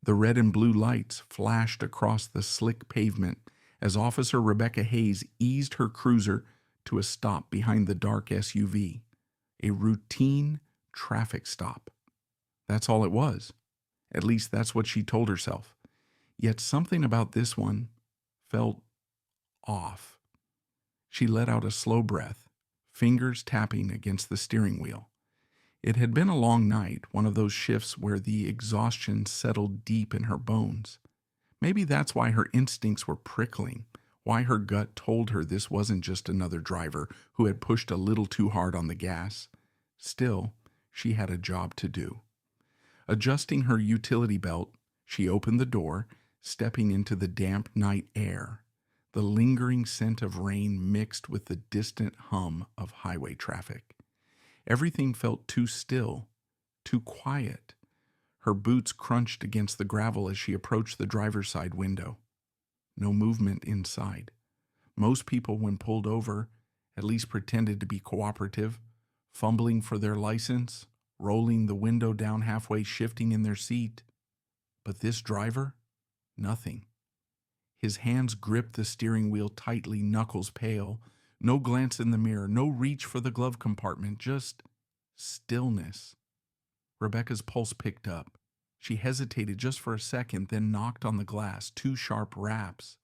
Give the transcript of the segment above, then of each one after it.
The red and blue lights flashed across the slick pavement as Officer Rebecca Hayes eased her cruiser to a stop behind the dark SUV. A routine traffic stop. That's all it was. At least that's what she told herself. Yet something about this one felt off. She let out a slow breath, fingers tapping against the steering wheel. It had been a long night, one of those shifts where the exhaustion settled deep in her bones. Maybe that's why her instincts were prickling, why her gut told her this wasn't just another driver who had pushed a little too hard on the gas. Still, she had a job to do. Adjusting her utility belt, she opened the door, stepping into the damp night air. The lingering scent of rain mixed with the distant hum of highway traffic. Everything felt too still, too quiet. Her boots crunched against the gravel as she approached the driver's side window. No movement inside. Most people, when pulled over, at least pretended to be cooperative, fumbling for their license, rolling the window down halfway, shifting in their seat. But this driver? Nothing. His hands gripped the steering wheel tightly, knuckles pale. No glance in the mirror, no reach for the glove compartment, just stillness. Rebecca's pulse picked up. She hesitated just for a second, then knocked on the glass, 2 sharp raps.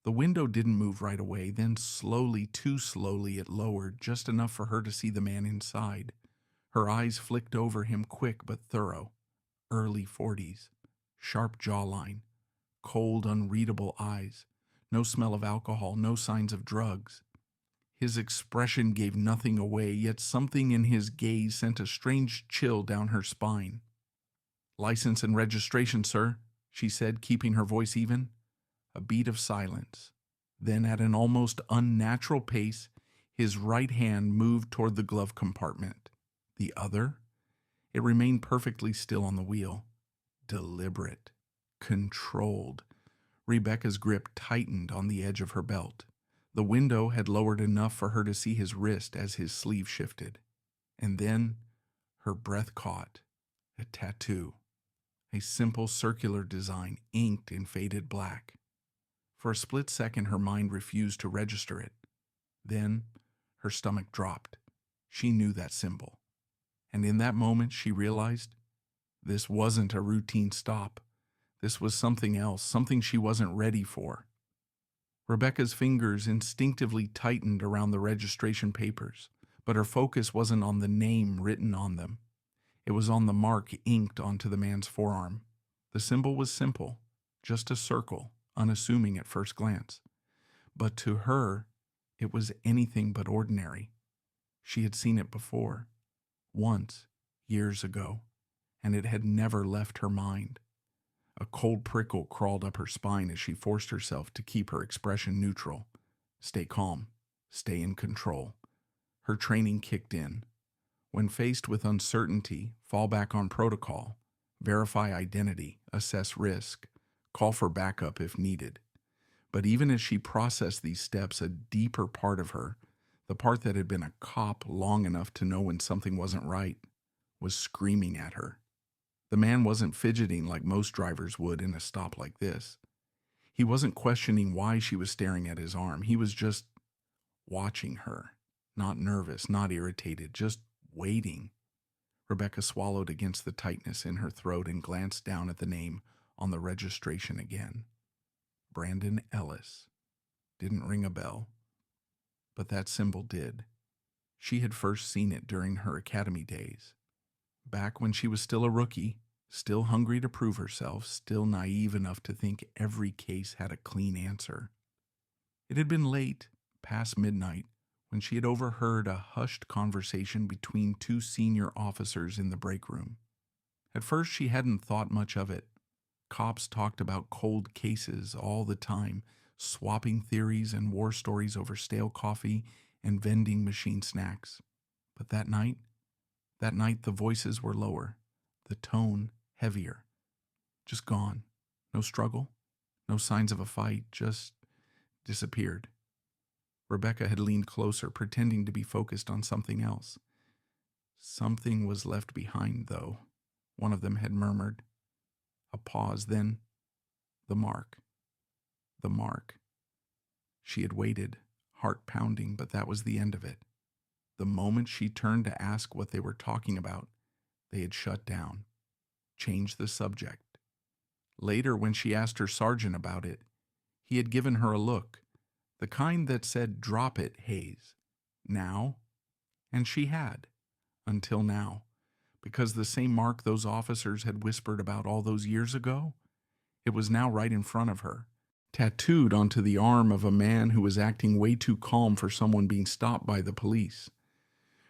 The window didn't move right away, then slowly, too slowly, it lowered, just enough for her to see the man inside. Her eyes flicked over him, quick but thorough. Early 40s, sharp jawline, cold, unreadable eyes, no smell of alcohol, no signs of drugs. His expression gave nothing away, yet something in his gaze sent a strange chill down her spine. "License and registration, sir," she said, keeping her voice even. A beat of silence. Then, at an almost unnatural pace, his right hand moved toward the glove compartment. The other? It remained perfectly still on the wheel. Deliberate. Controlled. Rebecca's grip tightened on the edge of her belt. The window had lowered enough for her to see his wrist as his sleeve shifted. And then her breath caught. A tattoo. A simple circular design inked in faded black. For a split second, her mind refused to register it. Then her stomach dropped. She knew that symbol. And in that moment, she realized this wasn't a routine stop. This was something else, something she wasn't ready for. Rebecca's fingers instinctively tightened around the registration papers, but her focus wasn't on the name written on them. It was on the mark inked onto the man's forearm. The symbol was simple, just a circle, unassuming at first glance. But to her, it was anything but ordinary. She had seen it before, once, years ago, and it had never left her mind. A cold prickle crawled up her spine as she forced herself to keep her expression neutral. Stay calm. Stay in control. Her training kicked in. When faced with uncertainty, fall back on protocol, verify identity, assess risk, call for backup if needed. But even as she processed these steps, a deeper part of her, the part that had been a cop long enough to know when something wasn't right, was screaming at her. The man wasn't fidgeting like most drivers would in a stop like this. He wasn't questioning why she was staring at his arm. He was just watching her. Not nervous, not irritated, just waiting. Rebecca swallowed against the tightness in her throat and glanced down at the name on the registration again. Brandon Ellis. Didn't ring a bell. But that symbol did. She had first seen it during her academy days. Back when she was still a rookie, still hungry to prove herself, still naive enough to think every case had a clean answer. It had been late, past midnight, when she had overheard a hushed conversation between 2 senior officers in the break room. At first, she hadn't thought much of it. Cops talked about cold cases all the time, swapping theories and war stories over stale coffee and vending machine snacks. But that night the voices were lower, the tone heavier. Just gone. No struggle, no signs of a fight, just disappeared. Rebecca had leaned closer, pretending to be focused on something else. Something was left behind, though, one of them had murmured. A pause, then the mark. The mark. She had waited, heart pounding, but that was the end of it. The moment she turned to ask what they were talking about, they had shut down, changed the subject. Later, when she asked her sergeant about it, he had given her a look, the kind that said, "Drop it, Hayes." Now? And she had, until now, because the same mark those officers had whispered about all those years ago, it was now right in front of her, tattooed onto the arm of a man who was acting way too calm for someone being stopped by the police.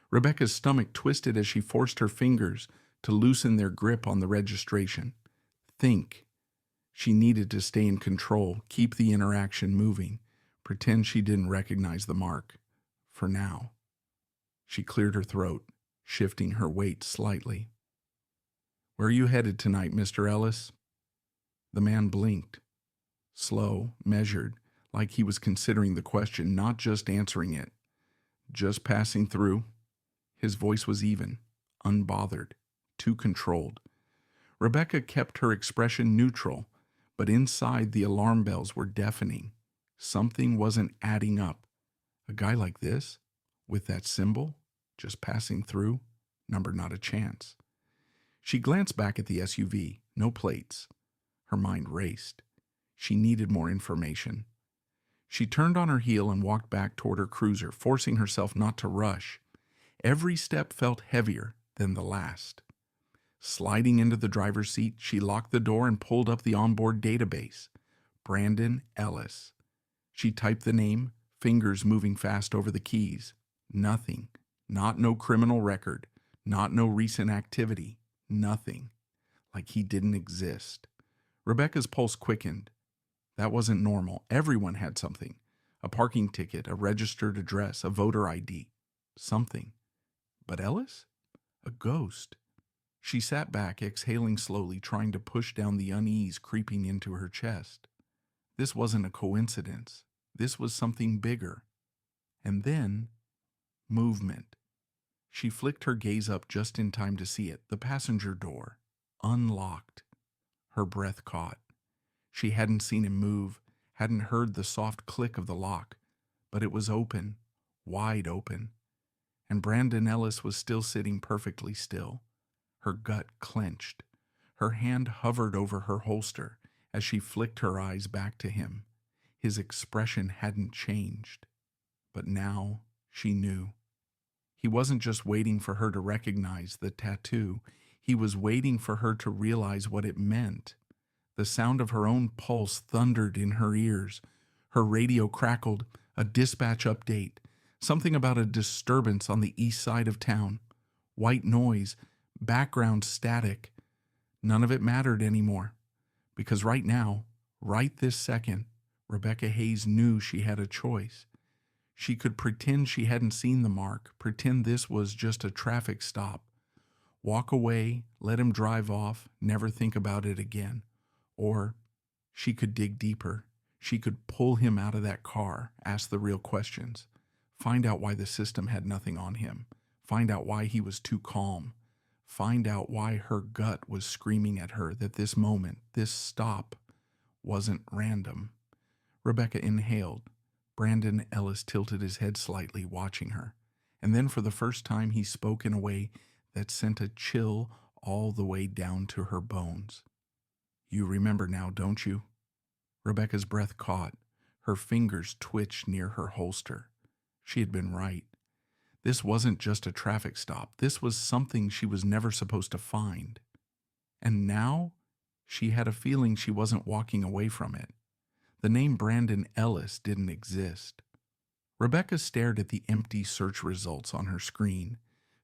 Rebecca's stomach twisted as she forced her fingers to loosen their grip on the registration. Think. She needed to stay in control, keep the interaction moving, pretend she didn't recognize the mark. For now. She cleared her throat, shifting her weight slightly. "Where are you headed tonight, Mr. Ellis?" The man blinked. Slow, measured, like he was considering the question, not just answering it. "Just passing through." His voice was even, unbothered, too controlled. Rebecca kept her expression neutral, but inside the alarm bells were deafening. Something wasn't adding up. A guy like this, with that symbol, just passing through, number not a chance. She glanced back at the SUV, no plates. Her mind raced. She needed more information. She turned on her heel and walked back toward her cruiser, forcing herself not to rush. Every step felt heavier than the last. Sliding into the driver's seat, she locked the door and pulled up the onboard database. Brandon Ellis. She typed the name, fingers moving fast over the keys. Nothing. Not no criminal record. Not no recent activity. Nothing. Like he didn't exist. Rebecca's pulse quickened. That wasn't normal. Everyone had something. A parking ticket, a registered address, a voter ID. Something. But Ellis? A ghost. She sat back, exhaling slowly, trying to push down the unease creeping into her chest. This wasn't a coincidence. This was something bigger. And then, movement. She flicked her gaze up just in time to see it, the passenger door, unlocked. Her breath caught. She hadn't seen him move, hadn't heard the soft click of the lock, but it was open, wide open. And Brandon Ellis was still sitting perfectly still. Her gut clenched. Her hand hovered over her holster as she flicked her eyes back to him. His expression hadn't changed. But now she knew. He wasn't just waiting for her to recognize the tattoo. He was waiting for her to realize what it meant. The sound of her own pulse thundered in her ears. Her radio crackled, a dispatch update. Something about a disturbance on the east side of town. White noise, background static. None of it mattered anymore. Because right now, right this second, Rebecca Hayes knew she had a choice. She could pretend she hadn't seen the mark, pretend this was just a traffic stop. Walk away, let him drive off, never think about it again. Or she could dig deeper. She could pull him out of that car, ask the real questions. Find out why the system had nothing on him. Find out why he was too calm. Find out why her gut was screaming at her that this moment, this stop, wasn't random. Rebecca inhaled. Brandon Ellis tilted his head slightly, watching her. And then for the first time he spoke in a way that sent a chill all the way down to her bones. "You remember now, don't you?" Rebecca's breath caught. Her fingers twitched near her holster. She had been right. This wasn't just a traffic stop. This was something she was never supposed to find. And now she had a feeling she wasn't walking away from it. The name Brandon Ellis didn't exist. Rebecca stared at the empty search results on her screen,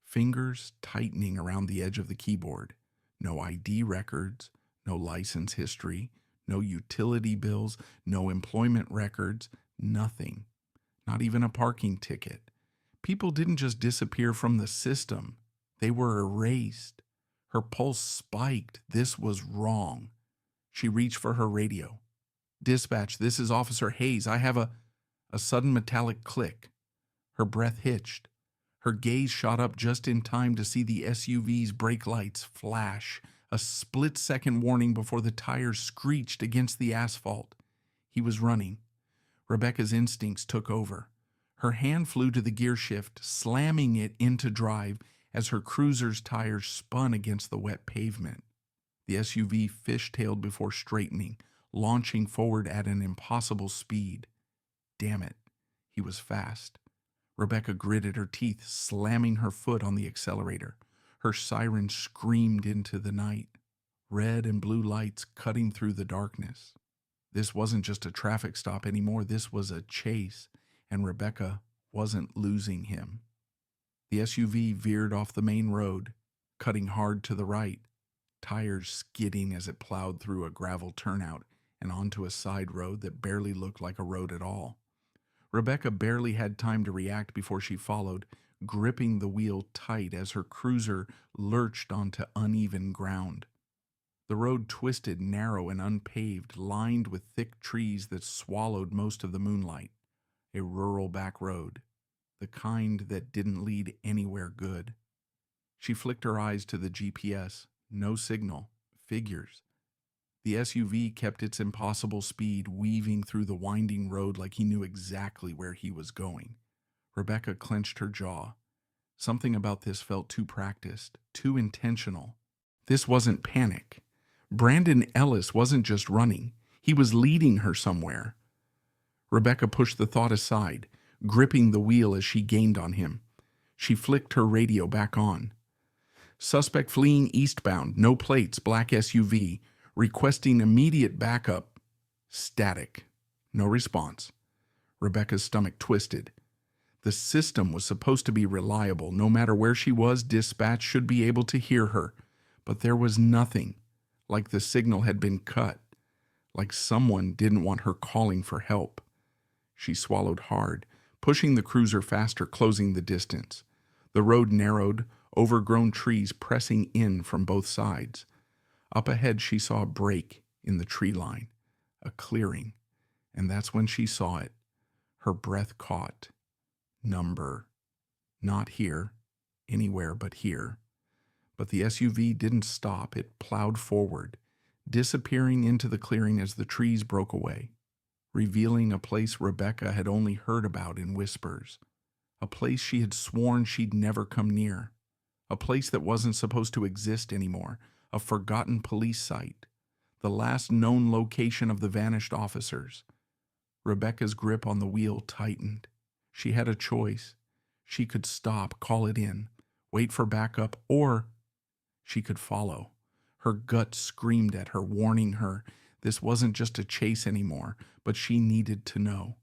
fingers tightening around the edge of the keyboard. No ID records, no license history, no utility bills, no employment records, nothing. Not even a parking ticket. People didn't just disappear from the system. They were erased. Her pulse spiked. This was wrong. She reached for her radio. "Dispatch, this is Officer Hayes. I have a sudden metallic click. Her breath hitched. Her gaze shot up just in time to see the SUV's brake lights flash, A split-second warning before the tires screeched against the asphalt. He was running. Rebecca's instincts took over. Her hand flew to the gear shift, slamming it into drive as her cruiser's tires spun against the wet pavement. The SUV fishtailed before straightening, launching forward at an impossible speed. Damn it, he was fast. Rebecca gritted her teeth, slamming her foot on the accelerator. Her siren screamed into the night, red and blue lights cutting through the darkness. This wasn't just a traffic stop anymore, this was a chase, and Rebecca wasn't losing him. The SUV veered off the main road, cutting hard to the right, tires skidding as it plowed through a gravel turnout and onto a side road that barely looked like a road at all. Rebecca barely had time to react before she followed, gripping the wheel tight as her cruiser lurched onto uneven ground. The road twisted, narrow and unpaved, lined with thick trees that swallowed most of the moonlight. A rural back road, the kind that didn't lead anywhere good. She flicked her eyes to the GPS. No signal. Figures. The SUV kept its impossible speed, weaving through the winding road like he knew exactly where he was going. Rebecca clenched her jaw. Something about this felt too practiced, too intentional. This wasn't panic. Brandon Ellis wasn't just running. He was leading her somewhere. Rebecca pushed the thought aside, gripping the wheel as she gained on him. She flicked her radio back on. Suspect fleeing eastbound, no plates, black SUV, requesting immediate backup. Static. No response. Rebecca's stomach twisted. The system was supposed to be reliable. No matter where she was, dispatch should be able to hear her. But there was nothing. Like the signal had been cut. Like someone didn't want her calling for help. She swallowed hard, pushing the cruiser faster, closing the distance. The road narrowed, overgrown trees pressing in from both sides. Up ahead, she saw a break in the tree line, a clearing, and that's when she saw it. Her breath caught. Number. Not here, anywhere but here. But the SUV didn't stop. It plowed forward, disappearing into the clearing as the trees broke away, revealing a place Rebecca had only heard about in whispers, a place she had sworn she'd never come near, a place that wasn't supposed to exist anymore, a forgotten police site, the last known location of the vanished officers. Rebecca's grip on the wheel tightened. She had a choice. She could stop, call it in, wait for backup, or she could follow. Her gut screamed at her, warning her this wasn't just a chase anymore, but she needed to know.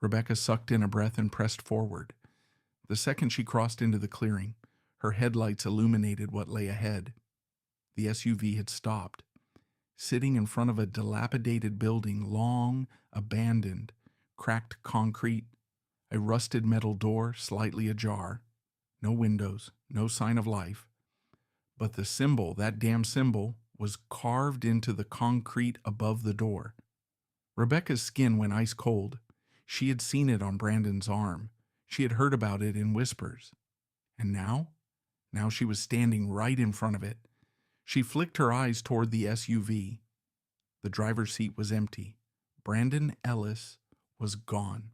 Rebecca sucked in a breath and pressed forward. The second she crossed into the clearing, her headlights illuminated what lay ahead. The SUV had stopped, sitting in front of a dilapidated building, long abandoned, cracked concrete, a rusted metal door slightly ajar, no windows, no sign of life. But the symbol, that damn symbol, was carved into the concrete above the door. Rebecca's skin went ice cold. She had seen it on Brandon's arm. She had heard about it in whispers. And now? Now she was standing right in front of it. She flicked her eyes toward the SUV. The driver's seat was empty. Brandon Ellis was gone.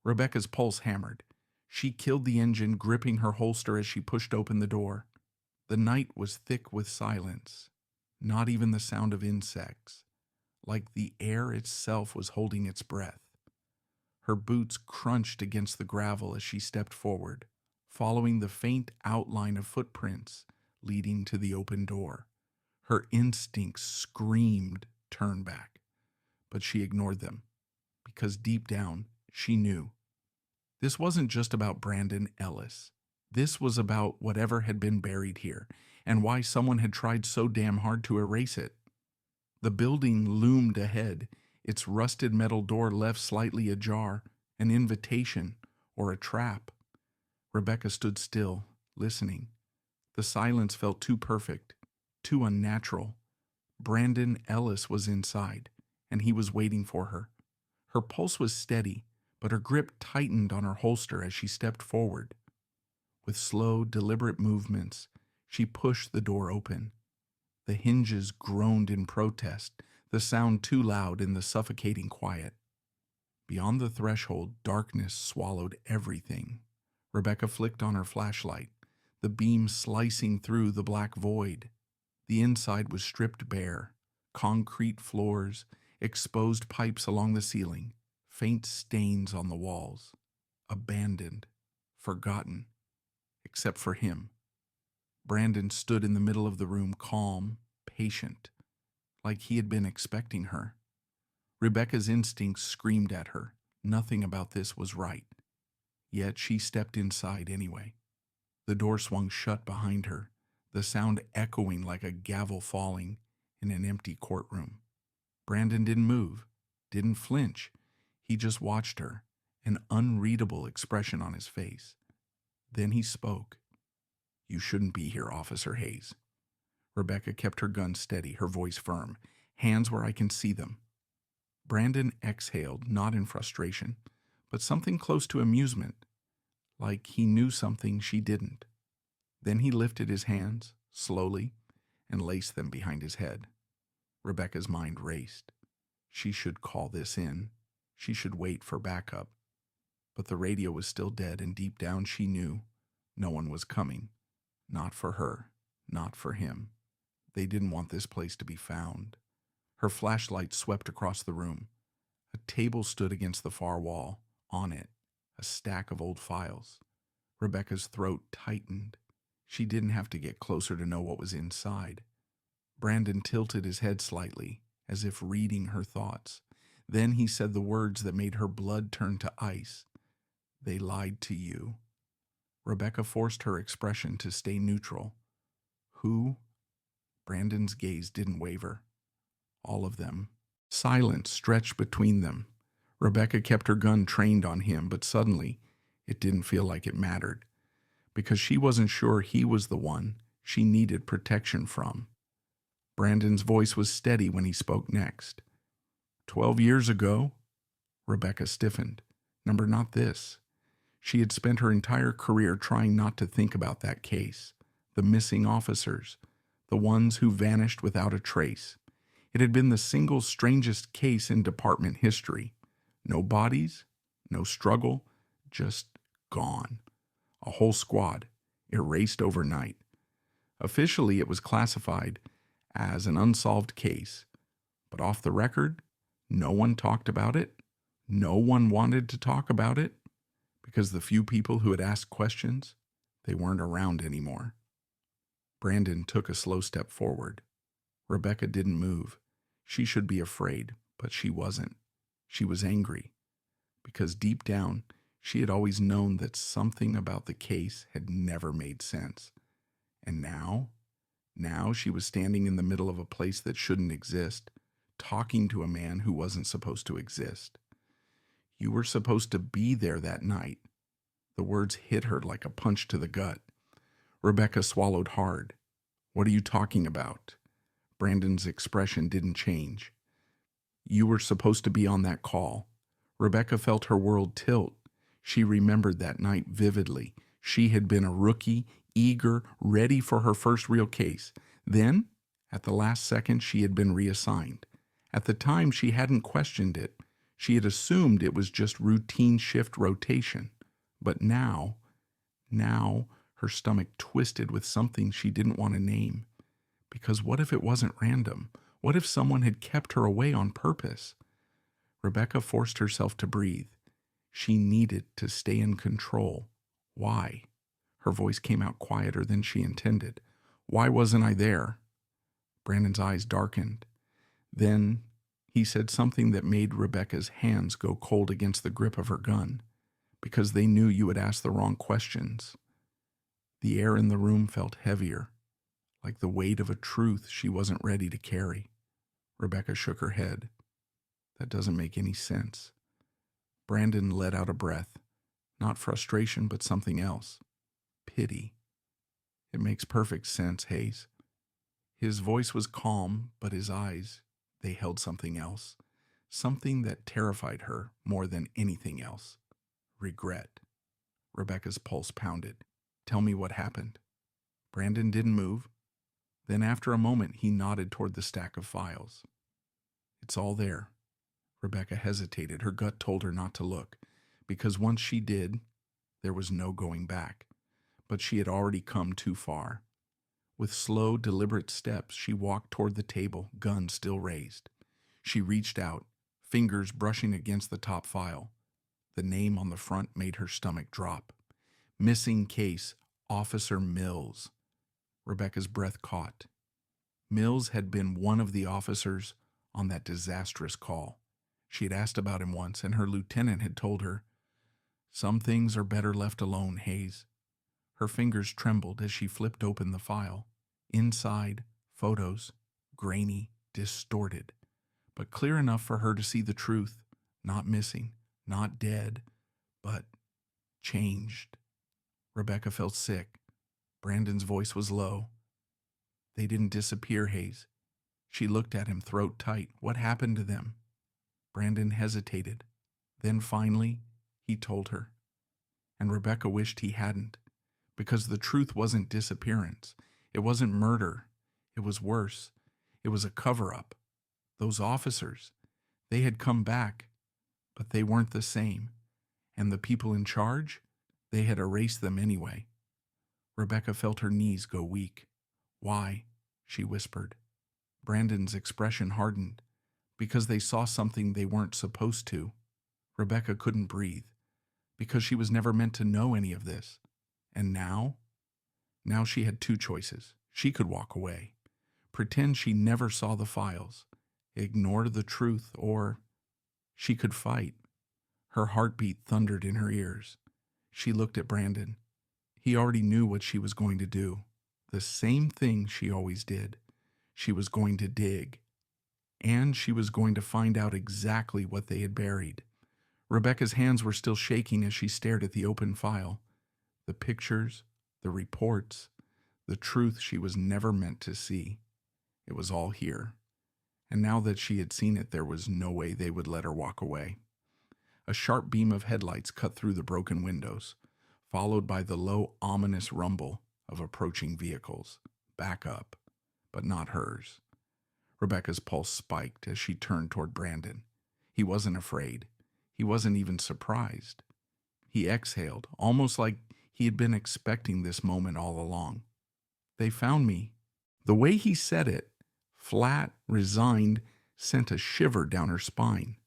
Rebecca's pulse hammered. She killed the engine, gripping her holster as she pushed open the door. The night was thick with silence, not even the sound of insects, like the air itself was holding its breath. Her boots crunched against the gravel as she stepped forward, following the faint outline of footprints leading to the open door. Her instincts screamed, "Turn back," but she ignored them, because deep down, she knew. This wasn't just about Brandon Ellis. This was about whatever had been buried here, and why someone had tried so damn hard to erase it. The building loomed ahead, its rusted metal door left slightly ajar, an invitation or a trap. Rebecca stood still, listening. The silence felt too perfect, too unnatural. Brandon Ellis was inside, and he was waiting for her. Her pulse was steady, but her grip tightened on her holster as she stepped forward. With slow, deliberate movements, she pushed the door open. The hinges groaned in protest, the sound too loud in the suffocating quiet. Beyond the threshold, darkness swallowed everything. Rebecca flicked on her flashlight, the beam slicing through the black void. The inside was stripped bare, concrete floors, exposed pipes along the ceiling, faint stains on the walls. Abandoned, forgotten, except for him. Brandon stood in the middle of the room, calm, patient, like he had been expecting her. Rebecca's instincts screamed at her. Nothing about this was right. Yet she stepped inside anyway. The door swung shut behind her, the sound echoing like a gavel falling in an empty courtroom. Brandon didn't move, didn't flinch. He just watched her, an unreadable expression on his face. Then he spoke. "You shouldn't be here, Officer Hayes." Rebecca kept her gun steady, her voice firm, hands where I can see them. Brandon exhaled, not in frustration, but something close to amusement, like he knew something she didn't. Then he lifted his hands, slowly, and laced them behind his head. Rebecca's mind raced. She should call this in. She should wait for backup. But the radio was still dead, and deep down she knew no one was coming. Not for her, not for him. They didn't want this place to be found. Her flashlight swept across the room. A table stood against the far wall. On it, a stack of old files. Rebecca's throat tightened. She didn't have to get closer to know what was inside. Brandon tilted his head slightly, as if reading her thoughts. Then he said the words that made her blood turn to ice. "They lied to you." Rebecca forced her expression to stay neutral. "Who?" Brandon's gaze didn't waver. "All of them." Silence stretched between them. Rebecca kept her gun trained on him, but suddenly it didn't feel like it mattered, because she wasn't sure he was the one she needed protection from. Brandon's voice was steady when he spoke next. 12 years ago, Rebecca stiffened. Number not this. She had spent her entire career trying not to think about that case, the missing officers, the ones who vanished without a trace. It had been the single strangest case in department history. No bodies, no struggle, just gone. A whole squad, erased overnight. Officially, it was classified as an unsolved case, but off the record, no one talked about it. No one wanted to talk about it, because the few people who had asked questions, they weren't around anymore. Brandon took a slow step forward. Rebecca didn't move. She should be afraid, but she wasn't. She was angry, because deep down, she had always known that something about the case had never made sense. And now she was standing in the middle of a place that shouldn't exist, talking to a man who wasn't supposed to exist. "You were supposed to be there that night." The words hit her like a punch to the gut. Rebecca swallowed hard. "What are you talking about?" Brandon's expression didn't change. "You were supposed to be on that call." Rebecca felt her world tilt. She remembered that night vividly. She had been a rookie, eager, ready for her first real case. Then, at the last second, she had been reassigned. At the time, she hadn't questioned it. She had assumed it was just routine shift rotation. But now, her stomach twisted with something she didn't want to name. Because what if it wasn't random? What if someone had kept her away on purpose? Rebecca forced herself to breathe. She needed to stay in control. Why? Her voice came out quieter than she intended. "Why wasn't I there?" Brandon's eyes darkened. Then he said something that made Rebecca's hands go cold against the grip of her gun. "Because they knew you would ask the wrong questions." The air in the room felt heavier, like the weight of a truth she wasn't ready to carry. Rebecca shook her head. "That doesn't make any sense." Brandon let out a breath. Not frustration, but something else. Pity. "It makes perfect sense, Hayes." His voice was calm, but his eyes, they held something else. Something that terrified her more than anything else. Regret. Rebecca's pulse pounded. "Tell me what happened." Brandon didn't move. Then after a moment, he nodded toward the stack of files. It's all there. Rebecca hesitated. Her gut told her not to look, because once she did, there was no going back. But she had already come too far. With slow, deliberate steps, she walked toward the table, gun still raised. She reached out, fingers brushing against the top file. The name on the front made her stomach drop. Missing case, Officer Mills. Rebecca's breath caught. Mills had been one of the officers on that disastrous call. She had asked about him once, and her lieutenant had told her, "Some things are better left alone, Hayes." Her fingers trembled as she flipped open the file. Inside, photos, grainy, distorted, but clear enough for her to see the truth, not missing, not dead, but changed. Rebecca felt sick. Brandon's voice was low. "They didn't disappear, Hayes." She looked at him, throat tight. "What happened to them?" Brandon hesitated. Then finally, he told her. And Rebecca wished he hadn't, because the truth wasn't disappearance. It wasn't murder. It was worse. It was a cover-up. Those officers, they had come back, but they weren't the same. And the people in charge, they had erased them anyway. Rebecca felt her knees go weak. "Why?" she whispered. Brandon's expression hardened. "Because they saw something they weren't supposed to." Rebecca couldn't breathe, because she was never meant to know any of this. And now? Now she had two choices. She could walk away, pretend she never saw the files, ignore the truth, or she could fight. Her heartbeat thundered in her ears. She looked at Brandon. He already knew what she was going to do. The same thing she always did. She was going to dig. And she was going to find out exactly what they had buried. Rebecca's hands were still shaking as she stared at the open file. The pictures, the reports, the truth she was never meant to see. It was all here. And now that she had seen it, there was no way they would let her walk away. A sharp beam of headlights cut through the broken windows, followed by the low, ominous rumble of approaching vehicles. Back up, but not hers. Rebecca's pulse spiked as she turned toward Brandon. He wasn't afraid. He wasn't even surprised. He exhaled, almost like he had been expecting this moment all along. "They found me." The way he said it, flat, resigned, sent a shiver down her spine.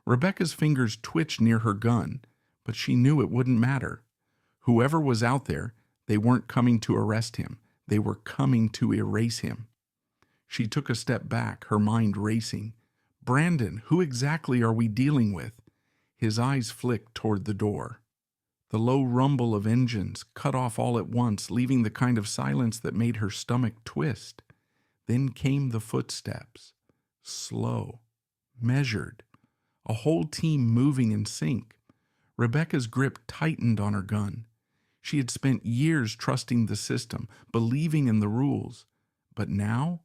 Rebecca's fingers twitched near her gun, but she knew it wouldn't matter. Whoever was out there, they weren't coming to arrest him. They were coming to erase him. She took a step back, her mind racing. "Brandon, who exactly are we dealing with?" His eyes flicked toward the door. The low rumble of engines cut off all at once, leaving the kind of silence that made her stomach twist. Then came the footsteps. Slow, measured, a whole team moving in sync. Rebecca's grip tightened on her gun. She had spent years trusting the system, believing in the rules. But now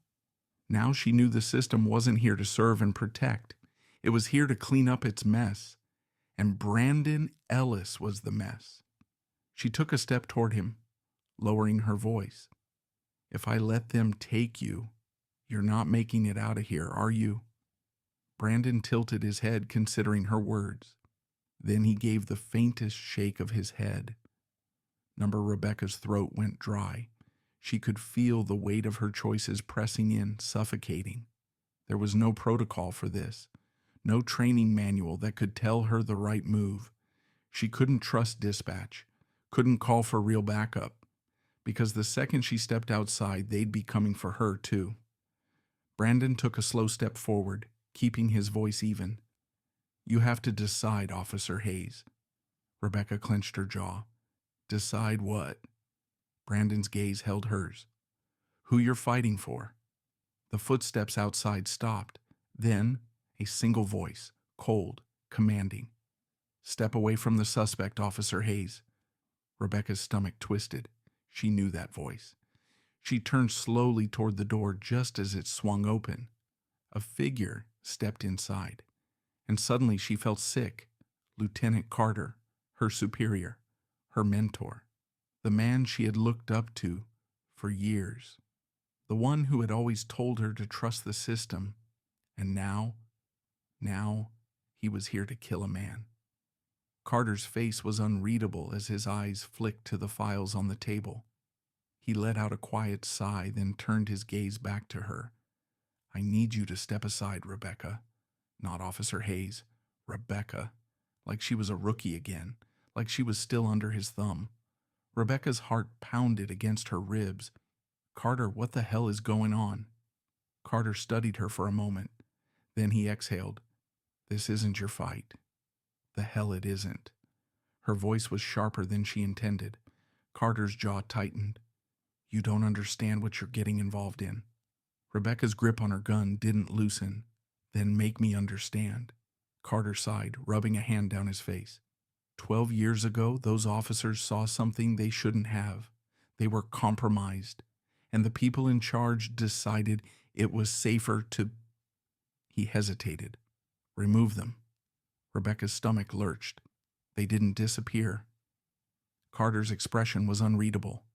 she knew the system wasn't here to serve and protect. It was here to clean up its mess. And Brandon Ellis was the mess. She took a step toward him, lowering her voice. "If I let them take you, you're not making it out of here, are you?" Brandon tilted his head, considering her words. Then he gave the faintest shake of his head. Rebecca's throat went dry. She could feel the weight of her choices pressing in, suffocating. There was no protocol for this. No training manual that could tell her the right move. She couldn't trust dispatch, couldn't call for real backup, because the second she stepped outside, they'd be coming for her too. Brandon took a slow step forward, keeping his voice even. "You have to decide, Officer Hayes." Rebecca clenched her jaw. "Decide what?" Brandon's gaze held hers. "Who you're fighting for." The footsteps outside stopped. Then a single voice, cold, commanding. "Step away from the suspect, Officer Hayes." Rebecca's stomach twisted. She knew that voice. She turned slowly toward the door just as it swung open. A figure stepped inside, and suddenly she felt sick. Lieutenant Carter, her superior, her mentor, the man she had looked up to for years. the one who had always told her to trust the system, and now, he was here to kill a man. Carter's face was unreadable as his eyes flicked to the files on the table. He let out a quiet sigh, then turned his gaze back to her. "I need you to step aside, Rebecca." Not Officer Hayes. Rebecca. Like she was a rookie again. Like she was still under his thumb. Rebecca's heart pounded against her ribs. "Carter, what the hell is going on?" Carter studied her for a moment. Then he exhaled. "This isn't your fight." "The hell it isn't." Her voice was sharper than she intended. Carter's jaw tightened. "You don't understand what you're getting involved in." Rebecca's grip on her gun didn't loosen. "Then make me understand." Carter sighed, rubbing a hand down his face. 12 years ago, those officers saw something they shouldn't have. They were compromised, and the people in charge decided it was safer to... He hesitated. "Remove them." Rebecca's stomach lurched. "They didn't disappear." Carter's expression was unreadable.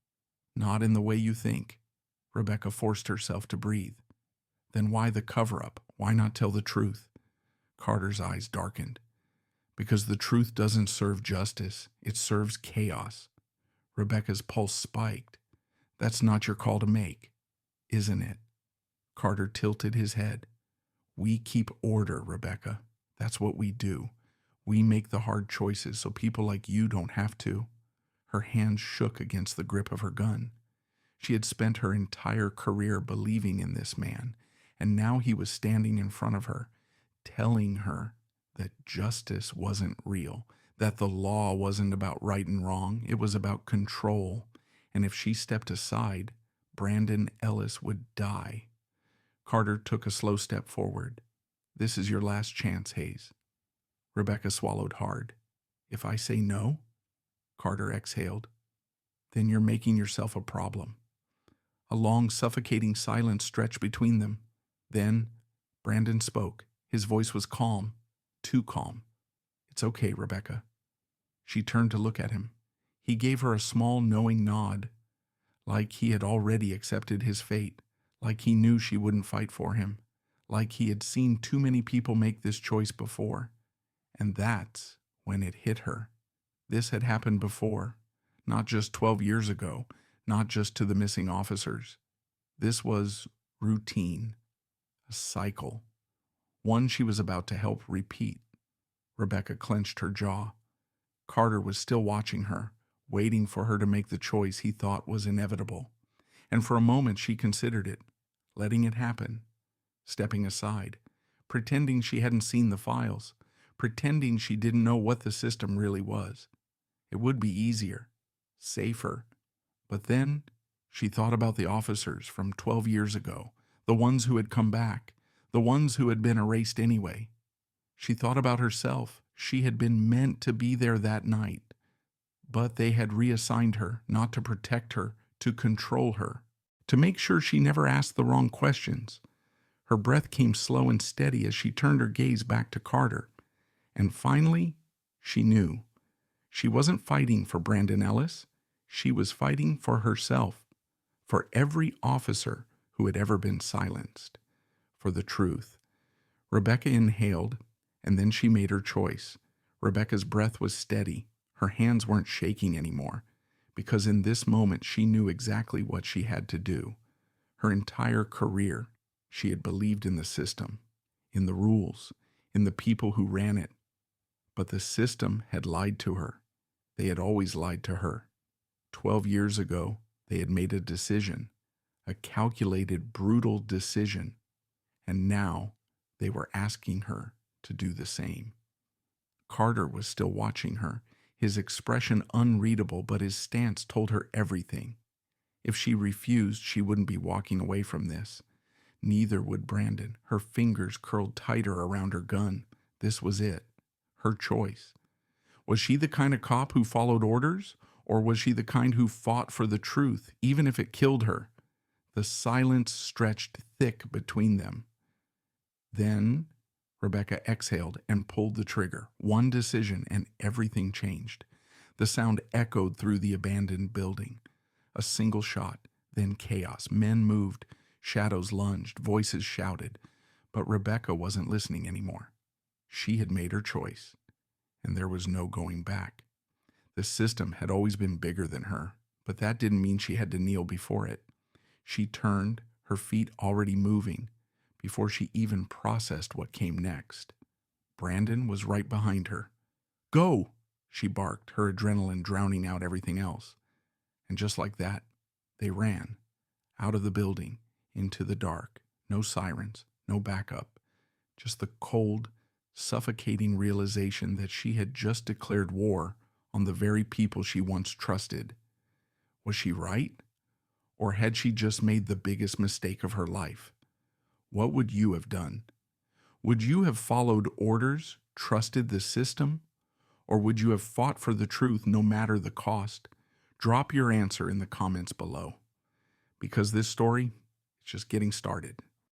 "Not in the way you think." Rebecca forced herself to breathe. "Then why the cover-up? Why not tell the truth?" Carter's eyes darkened. "Because the truth doesn't serve justice. It serves chaos." Rebecca's pulse spiked. "That's not your call to make, isn't it?" Carter tilted his head. "We keep order, Rebecca. That's what we do. We make the hard choices so people like you don't have to." Her hands shook against the grip of her gun. She had spent her entire career believing in this man, and now he was standing in front of her, telling her that justice wasn't real, that the law wasn't about right and wrong, it was about control, and if she stepped aside, Brandon Ellis would die. Carter took a slow step forward. "This is your last chance, Hayes." Rebecca swallowed hard. "If I say no?" Carter exhaled. "Then you're making yourself a problem." A long, suffocating silence stretched between them. Then Brandon spoke. His voice was calm, too calm. "It's okay, Rebecca." She turned to look at him. He gave her a small, knowing nod, like he had already accepted his fate, like he knew she wouldn't fight for him, like he had seen too many people make this choice before. And that's when it hit her. This had happened before, not just 12 years ago, not just to the missing officers. This was routine, a cycle, one she was about to help repeat. Rebecca clenched her jaw. Carter was still watching her, waiting for her to make the choice he thought was inevitable. And for a moment she considered it, letting it happen, stepping aside, pretending she hadn't seen the files, pretending she didn't know what the system really was. It would be easier, safer. But then she thought about the officers from 12 years ago, the ones who had come back, the ones who had been erased anyway. She thought about herself. She had been meant to be there that night. But they had reassigned her, not to protect her, to control her, to make sure she never asked the wrong questions. Her breath came slow and steady as she turned her gaze back to Carter. And finally, she knew. She wasn't fighting for Brandon Ellis. She was fighting for herself, for every officer who had ever been silenced, for the truth. Rebecca inhaled, and then she made her choice. Rebecca's breath was steady. Her hands weren't shaking anymore, because in this moment she knew exactly what she had to do. Her entire career, she had believed in the system, in the rules, in the people who ran it. But the system had lied to her. They had always lied to her. 12 years ago, they had made a decision, a calculated, brutal decision, and now they were asking her to do the same. Carter was still watching her, his expression unreadable, but his stance told her everything. If she refused, she wouldn't be walking away from this. Neither would Brandon. Her fingers curled tighter around her gun. This was it, her choice. Was she the kind of cop who followed orders, or was she the kind who fought for the truth, even if it killed her? The silence stretched thick between them. Then Rebecca exhaled and pulled the trigger. One decision and everything changed. The sound echoed through the abandoned building. A single shot, then chaos. Men moved. Shadows lunged, voices shouted, but Rebecca wasn't listening anymore. She had made her choice, and there was no going back. The system had always been bigger than her, but that didn't mean she had to kneel before it. She turned, her feet already moving, before she even processed what came next. Brandon was right behind her. "Go!" she barked, her adrenaline drowning out everything else. And just like that, they ran, out of the building, into the dark. No sirens, no backup, just the cold, suffocating realization that she had just declared war on the very people she once trusted. Was she right? Or had she just made the biggest mistake of her life? What would you have done? Would you have followed orders, trusted the system, or would you have fought for the truth no matter the cost? Drop your answer in the comments below, because this story is just getting started.